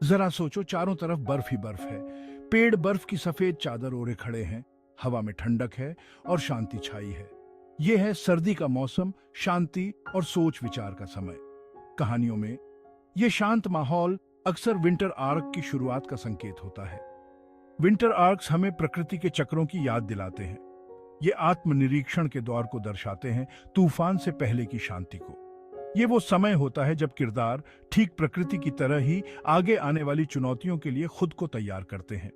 जरा सोचो, चारों तरफ बर्फ ही बर्फ है। पेड़ बर्फ की सफेद चादर ओढ़े खड़े हैं। हवा में ठंडक है और शांति छाई है। यह है सर्दी का मौसम, शांति और सोच विचार का समय। कहानियों में यह शांत माहौल अक्सर विंटर आर्क की शुरुआत का संकेत होता है। विंटर आर्क्स हमें प्रकृति के चक्रों की याद दिलाते हैं। ये आत्मनिरीक्षण के दौर को दर्शाते हैं, तूफान से पहले की शांति को। ये वो समय होता है जब किरदार ठीक प्रकृति की तरह ही आगे आने वाली चुनौतियों के लिए खुद को तैयार करते हैं।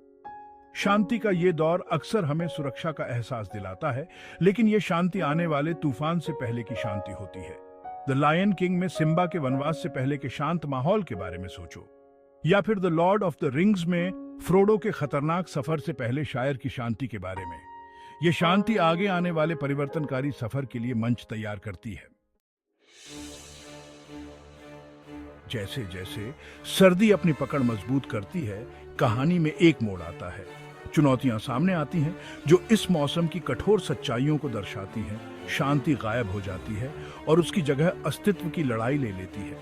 शांति का ये दौर अक्सर हमें सुरक्षा का एहसास दिलाता है, लेकिन ये शांति आने वाले तूफान से पहले की शांति होती है। द लायन किंग में सिम्बा के वनवास से पहले के शांत माहौल के बारे में सोचो, या फिर the Lord of the rings में फ्रोडो के खतरनाक सफर से पहले शायर की शांति के बारे में। ये शांति आगे आने वाले परिवर्तनकारी सफर के लिए मंच तैयार करती है। जैसे जैसे सर्दी अपनी पकड़ मजबूत करती है, कहानी में एक मोड़ आता है। चुनौतियां सामने आती हैं जो इस मौसम की कठोर सच्चाइयों को दर्शाती हैं। शांति गायब हो जाती है और उसकी जगह अस्तित्व की लड़ाई ले लेती है।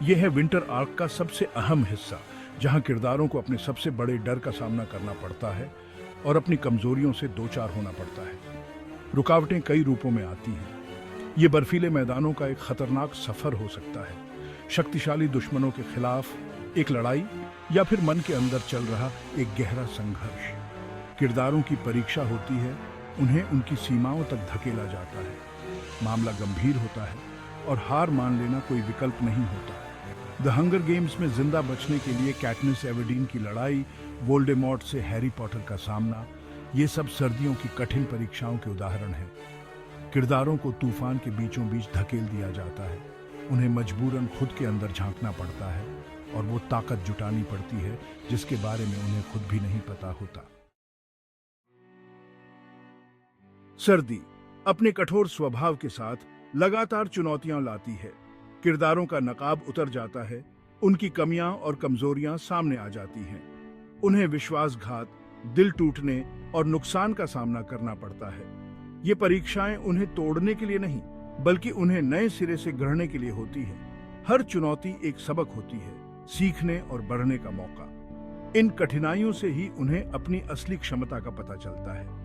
यह है विंटर आर्क का सबसे अहम हिस्सा, जहां किरदारों को अपने सबसे बड़े डर का सामना करना पड़ता है और अपनी कमजोरियों से दो चार होना पड़ता है। रुकावटें कई रूपों में आती हैं। ये बर्फीले मैदानों का एक खतरनाक सफर हो सकता है, शक्तिशाली दुश्मनों के खिलाफ एक लड़ाई, या फिर मन के अंदर चल रहा एक गहरा संघर्ष। किरदारों की परीक्षा होती है, उन्हें उनकी सीमाओं तक धकेला जाता है। मामला गंभीर होता है और हार मान लेना कोई विकल्प नहीं होता। द हंगर गेम्स में जिंदा बचने के लिए कैटनिस एवरडीन की लड़ाई, वोल्डेमॉर्ट से हैरी पॉटर का सामना, ये सब सर्दियों की कठिन परीक्षाओं के उदाहरण हैं। किरदारों को तूफान के बीचों बीच धकेल दिया जाता है। उन्हें मजबूरन खुद के अंदर झांकना पड़ता है और वो ताकत जुटानी पड़ती है जिसके बारे में उन्हें खुद भी नहीं पता होता। सर्दी अपने कठोर स्वभाव के साथ लगातार चुनौतियां लाती है। किरदारों का नकाब उतर जाता है, उनकी कमियां और कमजोरियां सामने आ जाती हैं। उन्हें विश्वासघात, दिल टूटने और नुकसान का सामना करना पड़ता है। ये परीक्षाएं उन्हें तोड़ने के लिए नहीं, बल्कि उन्हें नए सिरे से गढ़ने के लिए होती है। हर चुनौती एक सबक होती है, सीखने और बढ़ने का मौका। इन कठिनाइयों से ही उन्हें अपनी असली क्षमता का पता चलता है।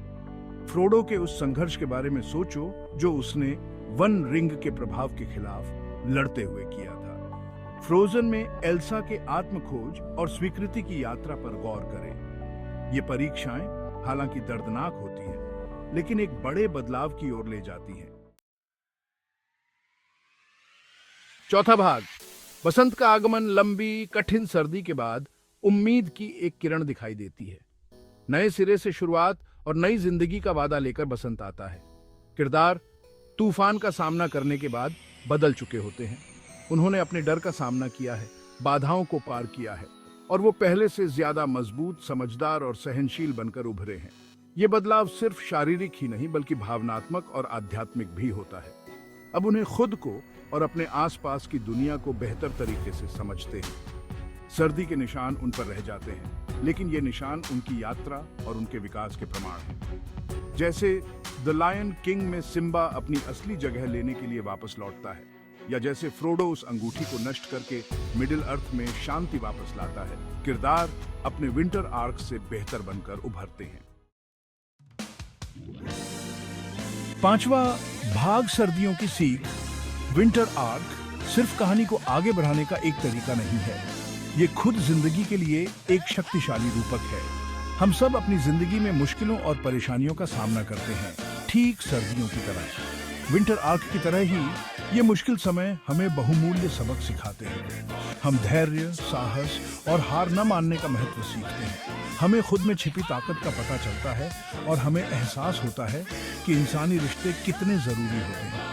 फ्रोडो के उस संघर्ष के बारे में सोचो जो उसने वन रिंग के प्रभाव के खिलाफ लड़ते हुए किया था। फ्रोजन में एल्सा के आत्मखोज और स्वीकृति की यात्रा पर गौर करें। ये परीक्षाएं हालांकि दर्दनाक होती हैं, लेकिन एक बड़े बदलाव की ओर ले जाती हैं। चौथा भाग, बसंत का आगमन। लंबी कठिन सर्दी के बाद उम्मीद की एक किरण दिखाई देती है। नए सिरे से शुरुआत और नई जिंदगी का वादा लेकर बसंत आता है। किरदार तूफान का सामना करने के बाद बदल चुके होते हैं। उन्होंने अपने डर का सामना किया है, बाधाओं को पार किया है और वो पहले से ज्यादा मजबूत, समझदार और सहनशील बनकर उभरे हैं। ये बदलाव सिर्फ शारीरिक ही नहीं बल्कि भावनात्मक और आध्यात्मिक भी होता है। अब उन्हें खुद को और अपने आसपास की दुनिया को बेहतर तरीके से समझते हैं। सर्दी के निशान उन पर रह जाते हैं, लेकिन ये निशान उनकी यात्रा और उनके विकास के प्रमाण हैं। जैसे द लायन किंग में सिम्बा अपनी असली जगह लेने के लिए वापस लौटता है, या जैसे फ्रोडो उस अंगूठी को नष्ट करके मिडिल अर्थ में शांति वापस लाता है। किरदार अपने विंटर आर्क से बेहतर बनकर उभरते हैं। पांचवा भाग, सर्दियों की सीख। विंटर आर्क सिर्फ कहानी को आगे बढ़ाने का एक तरीका नहीं है, ये खुद जिंदगी के लिए एक शक्तिशाली रूपक है। हम सब अपनी जिंदगी में मुश्किलों और परेशानियों का सामना करते हैं, ठीक सर्दियों की तरह। विंटर आर्क की तरह ही ये मुश्किल समय हमें बहुमूल्य सबक सिखाते हैं। हम धैर्य, साहस और हार न मानने का महत्व सीखते हैं। हमें खुद में छिपी ताकत का पता चलता है और हमें एहसास होता है कि इंसानी रिश्ते कितने जरूरी होते हैं।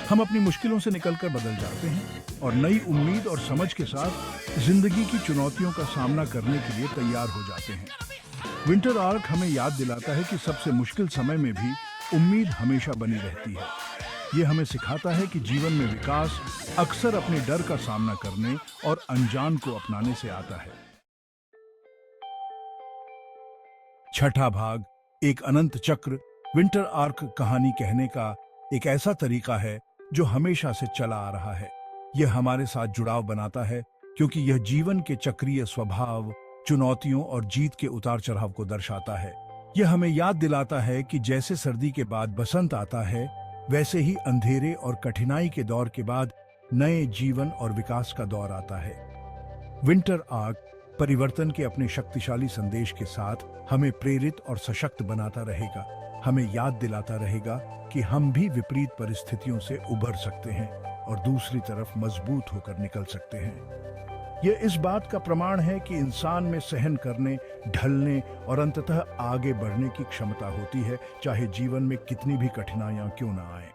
हम अपनी मुश्किलों से निकलकर बदल जाते हैं और नई उम्मीद और समझ के साथ जिंदगी की चुनौतियों का सामना करने के लिए तैयार हो जाते हैं। विंटर आर्क हमें याद दिलाता है कि सबसे मुश्किल समय में भी उम्मीद हमेशा बनी रहती है। ये हमें सिखाता है कि जीवन में विकास अक्सर अपने डर का सामना करने और अनजान को अपनाने से आता है। छठा भाग, एक अनंत चक्र। विंटर आर्क कहानी कहने का एक ऐसा तरीका है जो हमेशा से चला आ रहा है। यह हमारे साथ जुड़ाव बनाता है क्योंकि यह जीवन के चक्रीय स्वभाव, चुनौतियों और जीत के उतार चढ़ाव को दर्शाता है। यह हमें याद दिलाता है कि जैसे सर्दी के बाद बसंत आता है, वैसे ही अंधेरे और कठिनाई के दौर के बाद नए जीवन और विकास का दौर आता है। विंटर आर्क परिवर्तन के अपने शक्तिशाली संदेश के साथ हमें प्रेरित और सशक्त बनाता रहेगा, हमें याद दिलाता रहेगा कि हम भी विपरीत परिस्थितियों से उभर सकते हैं और दूसरी तरफ मजबूत होकर निकल सकते हैं। यह इस बात का प्रमाण है कि इंसान में सहन करने, ढलने और अंततः आगे बढ़ने की क्षमता होती है, चाहे जीवन में कितनी भी कठिनाइयां क्यों ना आए।